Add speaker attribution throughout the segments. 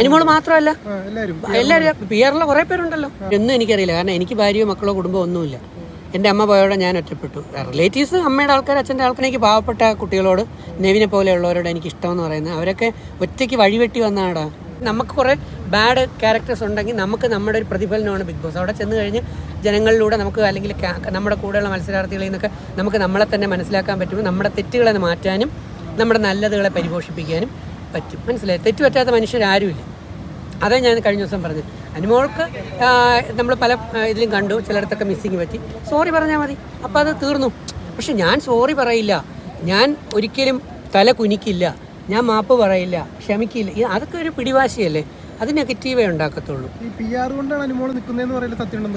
Speaker 1: അനുമോള് മാത്രമല്ല, എല്ലാവരും PR-ലെ കുറെ പേരുണ്ടല്ലോ. ഒന്നും എനിക്കറിയില്ല, കാരണം എനിക്ക് ഭാര്യയോ മക്കളോ കുടുംബം ഒന്നുമില്ല. എൻ്റെ അമ്മ പോയോടെ ഞാൻ ഒറ്റപ്പെട്ടു. റിലേറ്റീവ്സ്, അമ്മയുടെ ആൾക്കാർ, അച്ഛൻ്റെ ആൾക്കാർ. എനിക്ക് പാവപ്പെട്ട കുട്ടികളോട്, നെവിനെ പോലെയുള്ളവരോട് എനിക്ക് ഇഷ്ടമെന്ന് പറയുന്നത്, അവരൊക്കെ ഒറ്റയ്ക്ക് വഴിവെട്ടി വന്നാടാ. നമുക്ക് കുറേ ബാഡ് ക്യാരക്ടേഴ്സ് ഉണ്ടെങ്കിൽ നമുക്ക് നമ്മുടെ ഒരു പ്രതിഫലനമാണ് ബിഗ് ബോസ്. അവിടെ ചെന്ന് കഴിഞ്ഞ് ജനങ്ങളിലൂടെ നമുക്ക്, അല്ലെങ്കിൽ നമ്മുടെ കൂടെയുള്ള മത്സരാർത്ഥികളിൽ നിന്നൊക്കെ നമുക്ക് നമ്മളെ തന്നെ മനസ്സിലാക്കാൻ പറ്റുമ്പോൾ നമ്മുടെ തെറ്റുകളെ മാറ്റാനും നമ്മുടെ നല്ലതുകളെ പരിപോഷിപ്പിക്കാനും പറ്റും. മനസ്സിലായി? തെറ്റ് പറ്റാത്ത മനുഷ്യരാരുമില്ല. അതേ ഞാൻ കഴിഞ്ഞ ദിവസം പറഞ്ഞു. അനുമോൾക്ക് നമ്മൾ പല ഇതിലും കണ്ടു, ചിലയിടത്തൊക്കെ മിസ്സിങ് പറ്റി, സോറി പറഞ്ഞാൽ മതി, അപ്പോൾ അത് തീർന്നു. പക്ഷെ ഞാൻ സോറി പറയില്ല, ഞാൻ ഒരിക്കലും തല കുനിക്കില്ല, ഞാൻ മാപ്പ് പറയില്ല, ക്ഷമിക്കില്ല. അതൊക്കെ ഒരു പിടിവാശിയല്ലേ, അത് നെഗറ്റീവേ ഉണ്ടാക്കത്തുള്ളൂ.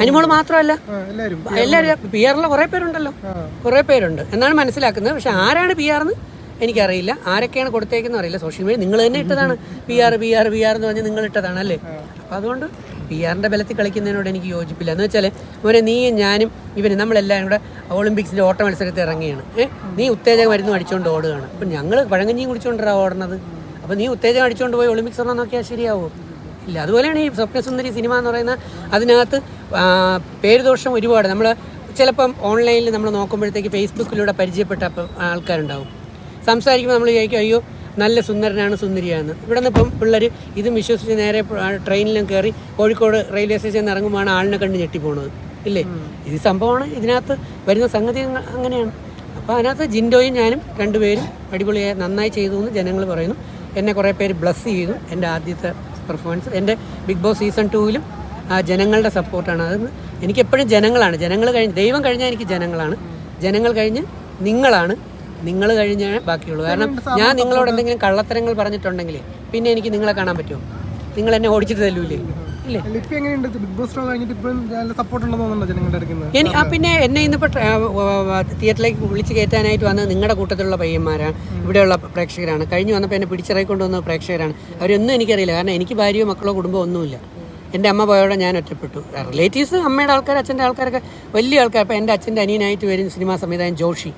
Speaker 1: അനുമോള് മാത്രമല്ല, എല്ലാവരും PR-ലെ കുറെ പേരുണ്ടല്ലോ, കുറെ പേരുണ്ട് എന്നാണ് മനസ്സിലാക്കുന്നത്. പക്ഷെ ആരാണ് PR എന്ന് എനിക്കറിയില്ല, ആരൊക്കെയാണ് കൊടുത്തേക്കെന്ന് അറിയില്ല. സോഷ്യൽ മീഡിയ നിങ്ങൾ തന്നെ ഇട്ടതാണ്, PR എന്ന് പറഞ്ഞ് നിങ്ങൾ ഇട്ടതാണ് അല്ലേ. അപ്പം അതുകൊണ്ട് PR-ന്റെ ബലത്തിൽ കളിക്കുന്നതിനോട് എനിക്ക് യോജിപ്പില്ല. എന്ന് വെച്ചാൽ മോനെ, നീയും ഞാനും നമ്മളെല്ലാവരും കൂടെ ഒളിമ്പിക്സിൻ്റെ ഓട്ട മത്സരത്തിൽ ഇറങ്ങിയാണ്. നീ ഉത്തേജക മരുന്ന് അടിച്ചുകൊണ്ട് ഓടുകയാണ്. അപ്പം ഞങ്ങൾ പഴങ്കഞ്ഞിയും കുടിച്ചുകൊണ്ടാണ് ഓടുന്നത്. അപ്പോൾ നീ ഉത്തേജകം അടിച്ചുകൊണ്ട് പോയി ഒളിമ്പിക്സ് ഒരെണ്ണം നോക്കിയാൽ ശരിയാവുമോ? ഇല്ല. അതുപോലെയാണ് ഈ സ്വപ്നസുന്ദരി സിനിമ എന്ന് പറയുന്ന, അതിനകത്ത് പേരുദോഷം ഒരുപാട്. നമ്മൾ ചിലപ്പം ഓൺലൈനിൽ നമ്മൾ നോക്കുമ്പോഴത്തേക്ക് ഫേസ്ബുക്കിലൂടെ പരിചയപ്പെട്ട ആൾക്കാരുണ്ടാവും. സംസാരിക്കുമ്പോൾ നമ്മൾ ചോദിക്കും, അയ്യോ നല്ല സുന്ദരനാണ്, സുന്ദരിയാണ്. ഇവിടെ നിന്ന് ഇപ്പം പിള്ളേർ ഇതും വിശ്വസിച്ച് നേരെ ട്രെയിനിലും കയറി കോഴിക്കോട് റെയിൽവേ സ്റ്റേഷനിൽ ഇറങ്ങുമ്പോഴാണ് ആളിനെ കണ്ട് ഞെട്ടിപ്പോണത് ഇല്ലേ. ഇത് സംഭവമാണ്, ഇതിനകത്ത് വരുന്ന സംഗതി അങ്ങനെയാണ്. അപ്പോൾ അതിനകത്ത് ജിൻഡോയും ഞാനും രണ്ടുപേരും അടിപൊളിയായി നന്നായി ചെയ്തു എന്ന് ജനങ്ങൾ പറയുന്നു. എന്നെ കുറേ പേര് ബ്ലസ് ചെയ്തു. എൻ്റെ ആദ്യത്തെ പെർഫോമൻസ്, എൻ്റെ ബിഗ് ബോസ് സീസൺ 2-ലും ജനങ്ങളുടെ സപ്പോർട്ടാണ്. അത് എനിക്കെപ്പോഴും ജനങ്ങളാണ്. ജനങ്ങൾ കഴിഞ്ഞ് ദൈവം കഴിഞ്ഞാൽ എനിക്ക് ജനങ്ങളാണ്, ജനങ്ങൾ കഴിഞ്ഞ് നിങ്ങളാണ്, നിങ്ങൾ കഴിഞ്ഞാൽ ബാക്കിയുള്ളൂ. കാരണം ഞാൻ നിങ്ങളോട് എന്തെങ്കിലും കള്ളത്തരങ്ങൾ പറഞ്ഞിട്ടുണ്ടെങ്കിൽ പിന്നെ എനിക്ക് നിങ്ങളെ കാണാൻ പറ്റുമോ? നിങ്ങൾ എന്നെ ഓടിച്ചിട്ട് തല്ലൂലേ? ഇല്ലേ. പിന്നെ എന്നെ ഇന്നിപ്പോൾ തിയേറ്ററിലേക്ക് വിളിച്ച് കയറ്റാനായിട്ട് വന്നത് നിങ്ങളുടെ കൂട്ടത്തിലുള്ള പയ്യന്മാരാണ്, ഇവിടെയുള്ള പ്രേക്ഷകരാണ്. കഴിഞ്ഞ് വന്നപ്പോൾ എന്നെ പിടിച്ചിറക്കൊണ്ട് വന്ന പ്രേക്ഷകരാണ്. അവരൊന്നും എനിക്കറിയില്ല, കാരണം എനിക്ക് ഭാര്യയോ മക്കളോ കുടുംബം ഒന്നുമില്ല. എൻ്റെ അമ്മ പോയോടെ ഞാൻ ഒറ്റപ്പെട്ടു. റിലേറ്റീവ്സ്, അമ്മയുടെ ആൾക്കാർ, അച്ഛൻ്റെ ആൾക്കാരൊക്കെ വലിയ ആൾക്കാർ. അപ്പോൾ എൻ്റെ അച്ഛൻ്റെ അനിയനായിട്ട് വരും സിനിമാ സംവിധായകൻ ജോഷി.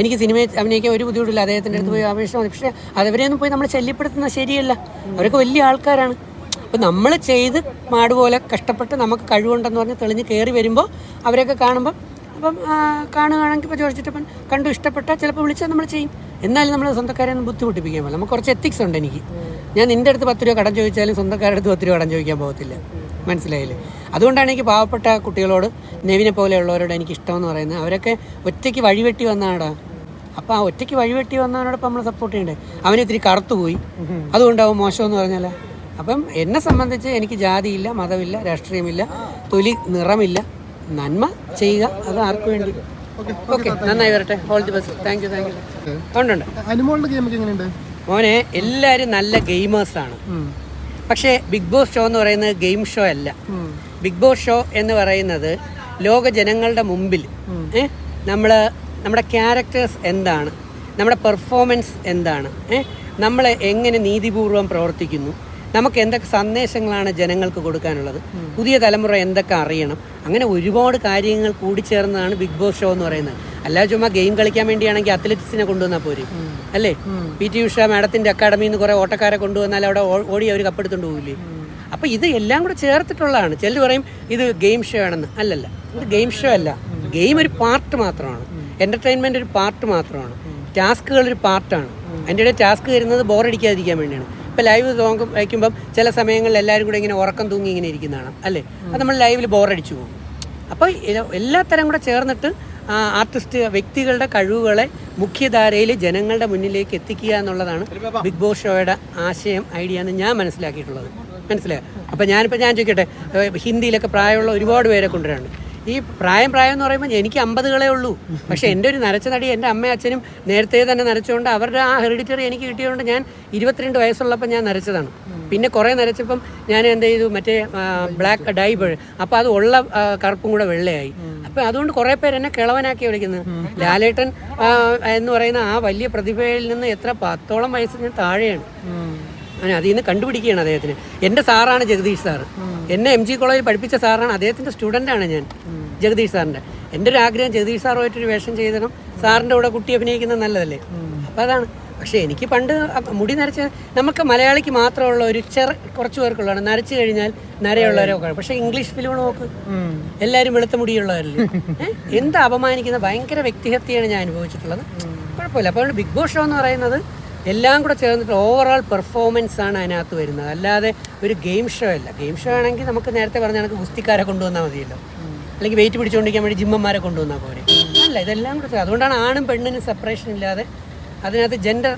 Speaker 1: എനിക്ക് സിനിമയിൽ അഭിനയിക്കാൻ ഒരു ബുദ്ധിമുട്ടില്ല, അദ്ദേഹത്തിൻ്റെ അടുത്ത് പോയി അപേക്ഷ മതി. പക്ഷേ അതവരെയൊന്നും പോയി നമ്മൾ ശല്യപ്പെടുത്തുന്നത് ശരിയല്ല, അവരൊക്കെ വലിയ ആൾക്കാരാണ്. അപ്പോൾ നമ്മൾ ചെയ്ത് മാടുപോലെ കഷ്ടപ്പെട്ട് നമുക്ക് കഴിവുണ്ടെന്ന് പറഞ്ഞ് തെളിഞ്ഞ് കയറി വരുമ്പോൾ അവരെയൊക്കെ കാണുമ്പോൾ, അപ്പം കാണുകയാണെങ്കിൽ ഇപ്പോൾ ചോദിച്ചിട്ടപ്പം കണ്ടു ഇഷ്ടപ്പെട്ടാൽ ചിലപ്പോൾ വിളിച്ചാൽ നമ്മൾ ചെയ്യും. എന്നാലും നമ്മൾ സ്വന്തക്കാരെ ഒന്നും ബുദ്ധിമുട്ടിപ്പിക്കാൻ പറ്റില്ല. നമുക്ക് കുറച്ച് എത്തിക്സ് ഉണ്ട് എനിക്ക്. ഞാൻ നിൻ്റെ അടുത്ത് 10 രൂപ കടം ചോദിച്ചാലും സ്വന്തക്കാരുടെ അടുത്ത് 10 രൂപ കടം ചോദിക്കാൻ പോകത്തില്ല. മനസ്സിലായില്ലേ? അതുകൊണ്ടാണ് എനിക്ക് പാവപ്പെട്ട കുട്ടികളോട്, നെവിനെ പോലെയുള്ളവരോട് എനിക്ക് ഇഷ്ടമെന്ന് പറയുന്നത്. അവരൊക്കെ ഒറ്റയ്ക്ക് വഴിവെട്ടി വന്നാടാ. അപ്പോൾ ആ ഒറ്റയ്ക്ക് വഴിവെട്ടി വന്നവനോടൊപ്പം നമ്മൾ സപ്പോർട്ട് ചെയ്യണ്ടേ. അവന് ഇത്തിരി കറുത്തുപോയി, അതുകൊണ്ടാവും മോശമെന്ന് പറഞ്ഞാൽ. അപ്പം എന്നെ സംബന്ധിച്ച് എനിക്ക് ജാതിയില്ല, മതമില്ല, രാഷ്ട്രീയമില്ല, തൊലി നിറമില്ല. നന്മ ചെയ്യുക, അത് ആർക്കു വേണ്ടി. ഓക്കെ, നന്നായി വരട്ടെ. All the best. Thank you. ഉണ്ട് മോനെ, എല്ലാവരും നല്ല ഗെയിമേഴ്സാണ്. പക്ഷേ ബിഗ് ബോസ് ഷോ എന്ന് പറയുന്നത് ഗെയിം ഷോ അല്ല. ബിഗ് ബോസ് ഷോ എന്ന് പറയുന്നത് ലോക ജനങ്ങളുടെ മുമ്പിൽ നമ്മുടെ ക്യാരക്ടേഴ്സ് എന്താണ്, നമ്മുടെ പെർഫോമൻസ് എന്താണ്, നമ്മൾ എങ്ങനെ നീതിപൂർവം പ്രവർത്തിക്കുന്നു, നമുക്ക് എന്തൊക്കെ സന്ദേശങ്ങളാണ് ജനങ്ങൾക്ക് കൊടുക്കാനുള്ളത്, പുതിയ തലമുറ എന്തൊക്കെ അറിയണം, അങ്ങനെ ഒരുപാട് കാര്യങ്ങൾ കൂടിച്ചേർന്നതാണ് ബിഗ് ബോസ് ഷോ എന്ന് പറയുന്നത്. അല്ലാതെ ചുമ്മാ ഗെയിം കളിക്കാൻ വേണ്ടിയാണെങ്കിൽ അത്ലറ്റിക്സിനെ കൊണ്ടുവന്നാൽ പോരെ, അല്ലേ? PT ഉഷ മാഡത്തിൻ്റെ അക്കാഡമിയിൽ നിന്ന് കുറേ ഓട്ടക്കാരെ കൊണ്ടുവന്നാൽ അവിടെ ഓടി അവർ കപ്പെടുത്തുകൊണ്ട് പോകില്ലേ? അപ്പോൾ ഇത് എല്ലാം കൂടെ ചേർത്തിട്ടുള്ളതാണ്. ചിലർ പറയും ഇത് ഗെയിം ഷോ ആണെന്ന്. അല്ലല്ല, ഇത് ഗെയിം ഷോ അല്ല. ഗെയിം ഒരു പാർട്ട് മാത്രമാണ്, എൻ്റർടൈൻമെൻ്റ് ഒരു പാർട്ട് മാത്രമാണ്, ടാസ്കുകൾ ഒരു പാർട്ടാണ്. അതിൻ്റെ ഇടയിൽ ടാസ്ക് വരുന്നത് ബോറടിക്കാതിരിക്കാൻ വേണ്ടിയാണ്. ഇപ്പോൾ ലൈവ് സോങ് വയ്ക്കുമ്പം ചില സമയങ്ങളിൽ എല്ലാവരും കൂടെ ഇങ്ങനെ ഉറക്കം തൂങ്ങി ഇങ്ങനെ ഇരിക്കുന്നതാണ്, അല്ലേ? അത് നമ്മൾ ലൈവിൽ ബോറടിച്ചു പോകും. അപ്പോൾ എല്ലാത്തരം കൂടെ ചേർന്നിട്ട് ആർട്ടിസ്റ്റ് വ്യക്തികളുടെ കഴിവുകളെ മുഖ്യധാരയിൽ ജനങ്ങളുടെ മുന്നിലേക്ക് എത്തിക്കുക എന്നുള്ളതാണ് ബിഗ് ബോസ് ഷോയുടെ ആശയം, ഐഡിയ എന്ന് ഞാൻ മനസ്സിലാക്കിയിട്ടുള്ളത്. മനസ്സിലായോ? അപ്പോൾ ഞാൻ ചോദിക്കട്ടെ, ഹിന്ദിയിലൊക്കെ പ്രായമുള്ള ഒരുപാട് പേരെ കൊണ്ടുവരാറുണ്ട്. ഈ പ്രായം എന്ന് പറയുമ്പോൾ എനിക്ക് 50കളേ ഉള്ളൂ. പക്ഷേ എൻ്റെ ഒരു നരച്ച നടി എൻ്റെ അമ്മയും അച്ഛനും നേരത്തെ തന്നെ നരച്ചുകൊണ്ട് അവരുടെ ആ ഹെറിഡിറ്ററി എനിക്ക് കിട്ടിയതുകൊണ്ട് ഞാൻ 22 വയസ്സുള്ളപ്പോൾ ഞാൻ നരച്ചതാണ്. പിന്നെ കുറേ നരച്ചപ്പം ഞാൻ എന്ത് ചെയ്തു, മറ്റേ ബ്ലാക്ക് ഡൈ, അപ്പോൾ അത് ഉള്ള കറുപ്പും കൂടെ വെള്ളയായി. അപ്പോൾ അതുകൊണ്ട് കുറേ പേര് എന്നെ കിളവനാക്കി വിളിക്കുന്നത്. ലാലേട്ടൻ എന്ന് പറയുന്ന ആ വലിയ പ്രതിഭയിൽ നിന്ന് എത്ര 10ഓളം വയസ്സ് ഞാൻ താഴെയാണ്. അതിൽ നിന്ന് കണ്ടുപിടിക്കുകയാണ് അദ്ദേഹത്തിന്. എൻ്റെ സാറാണ് ജഗദീഷ് സാറ്, എന്നെ MG കോളേജിൽ പഠിപ്പിച്ച സാറാണ്, അദ്ദേഹത്തിൻ്റെ സ്റ്റുഡൻ്റാണ് ഞാൻ, ജഗദീഷ് സാറിൻ്റെ. എൻ്റെ ഒരു ആഗ്രഹം ജഗദീഷ് സാറുമായിട്ടൊരു വേഷം ചെയ്തണം, സാറിൻ്റെ കൂടെ കുട്ടി അഭിനയിക്കുന്നത് നല്ലതല്ലേ. അപ്പോൾ അതാണ്. പക്ഷേ എനിക്ക് പണ്ട് മുടി നരച്ച് നമുക്ക് മലയാളിക്ക് മാത്രമുള്ള ഒരു കുറച്ച് പേർക്കുള്ളതാണ്. നരച്ചു കഴിഞ്ഞാൽ നരയുള്ളവരൊക്കെ. പക്ഷേ ഇംഗ്ലീഷ് ഫിലിം നോക്ക്, എല്ലാവരും വെളുത്ത മുടിയുള്ളവരല്ലേ. എന്ത് അപമാനിക്കുന്ന ഭയങ്കര വ്യക്തിഹത്യയാണ് ഞാൻ അനുഭവിച്ചിട്ടുള്ളത്. കുഴപ്പമില്ല. അപ്പോൾ ബിഗ് ബോസ് ഷോ എന്ന് പറയുന്നത് എല്ലാം കൂടെ ചേർന്നിട്ട് ഓവറോൾ പെർഫോമൻസ് ആണ് അതിനകത്ത് വരുന്നത്, അല്ലാതെ ഒരു ഗെയിം ഷോ അല്ല. ഗെയിം ഷോ ആണെങ്കിൽ നമുക്ക് നേരത്തെ പറഞ്ഞ കണക്ക് ഗുസ്തിക്കാരെ കൊണ്ടുവന്നാൽ മതിയല്ലോ, അല്ലെങ്കിൽ വെയിറ്റ് പിടിച്ചുകൊണ്ടിരിക്കാൻ വേണ്ടി ജിമ്മന്മാരെ കൊണ്ടുവന്നാൽ പോരെ. അല്ല, ഇതെല്ലാം കൂടെ അതുകൊണ്ടാണ് ആണും പെണ്ണിനും സെപ്പറേഷൻ ഇല്ലാതെ അതിനകത്ത് ജെൻഡർ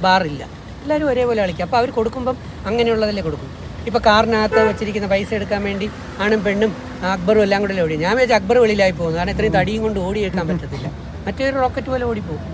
Speaker 1: ബാറില്ല, എല്ലാവരും ഒരേപോലെ കളിക്കുക. അപ്പോൾ അവർ കൊടുക്കുമ്പം അങ്ങനെയുള്ളതല്ലേ കൊടുക്കും. ഇപ്പോൾ കാറിനകത്ത് വെച്ചിരിക്കുന്ന പൈസ എടുക്കാൻ വേണ്ടി ആണും പെണ്ണും അക്ബറും എല്ലാം കൂടെ ഓടി. ഞാൻ വിചാരിച്ചു അക്ബർ വെളിയിലായി പോകുന്നു, കാരണം ഇത്രയും തടിയും കൊണ്ട് ഓടിയെടുക്കാൻ പറ്റത്തില്ല, മറ്റൊരു റോക്കറ്റ് പോലെ ഓടിപ്പോകും.